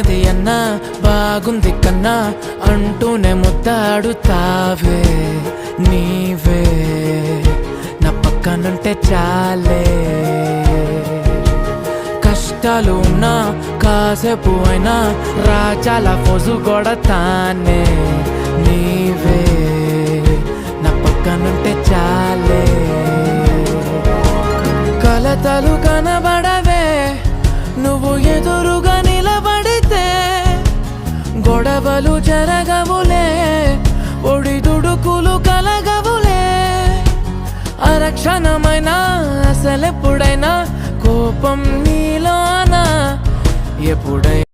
బాలేది అన్నా బాగుంది కన్నా అంటూనే ముద్దాడుతావే నీవే నా పక్కనుంటే చాలే. కష్టాలు ఉన్నా కాసేపు అయినా రాజాల ఫోజు కొడతానే నీవే నా పక్కనుంటే చాలే. కలతలు కనబడవే నువ్వు ఎదురుగా నిలబడితే, గొడవలు జరగవులే ఒడిదుడుకులు కలగవులే. అరక్షణమైనా అసలెప్పుడైనా కోపం నీలోనా ఎప్పుడైనా